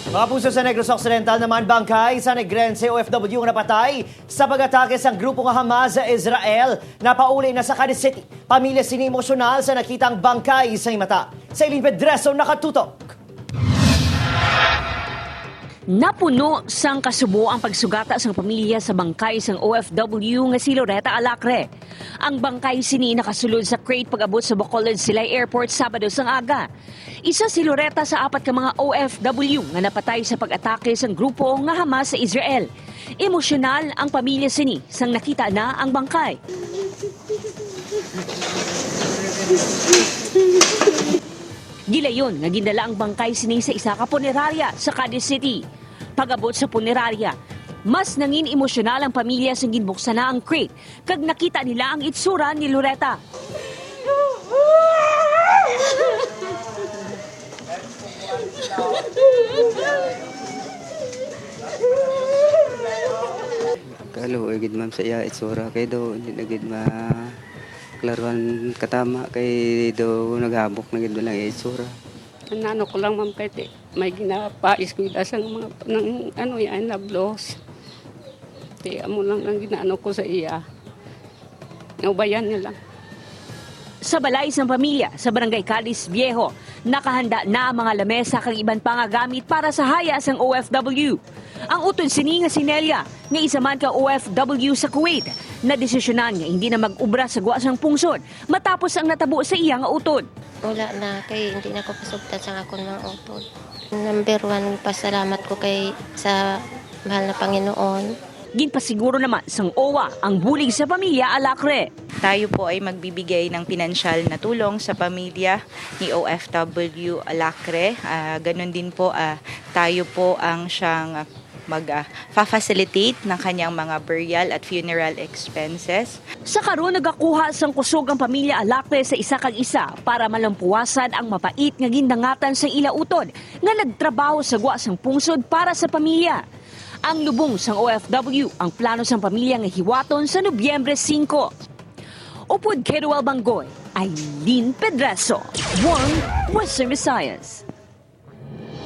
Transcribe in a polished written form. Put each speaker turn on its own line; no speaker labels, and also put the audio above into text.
Mga puso sa Negros Occidental naman, bangkay sa Negrense OFW ang napatay sa pag-atake sa grupo ng Hamas sa Israel. Napauli na sa Cadiz City. Pamilya sinimosyonal sa nakitang bangkay sa mata. Sa Eileen Pedreso, nakatutok.
Napuno sang kasubo ang pagsugata sang pamilya sa bangkay sang OFW nga si Loretta Alacre. Ang bangkay sini nakasulod sa crate pag-abot sa Bacolod Silay Airport Sabado sang aga. Isa si Loretta sa apat ka mga OFW nga napatay sa pag-atake sang grupo nga Hamas sa Israel. Emosyonal ang pamilya sini sang nakita na ang bangkay. Gilayon nga gindala ang bangkay sini sa isa ka punerarya sa Cadiz City. Pag-abot sa punerarya, mas nangin emosyonal ang pamilya sa ginbuksan na ang crate kag nakita nila ang itsura ni Loretta.
Kalo gid ma'am sa iya itsura kay do hindi na gid ma klaruan katama kay do naghabok na gid lang itsura.
Ano ko lang ma'am kay may ginapais ko dasang mga ng ano yan na blows. Amo lang ang ginaano ko sa iya. Naubayan niya lang.
Sa balay ng pamilya sa Barangay Cadiz Viejo, nakahanda na ang mga lamesa kang iban pang gamit para sa hayas ng OFW. Ang utod sini nga si Nelia, nga isa man ka OFW sa Kuwait, na desisyonan nga hindi na mag-ubra sa guwa sang pungsod matapos ang natabo sa iya nga utod.
Wala na, kay hindi na ko pasugtan sa akong mga utod. Number one, pasalamat ko kay sa mahal na Panginoon.
Ginpasiguro naman sang OWA ang bulig sa pamilya Alacre.
Tayo po ay magbibigay ng pinansyal na tulong sa pamilya ni OFW Alacre. Ganon din po tayo po ang siyang mag-facilitate ng kanyang mga burial at funeral expenses.
Sa karon nagakuha sang kusog ang pamilya Alacre sa isa kag isa para malampuasan ang mapait nga gindangatan sa ilautod nga nagtrabaho sa guwa sang pungsod para sa pamilya. Ang lubong sang OFW ang plano sang pamilya nga hiwaton sa Nobyembre 5. Upod Keruel Bangoy, Eileen Pedreso, One Western Visayas.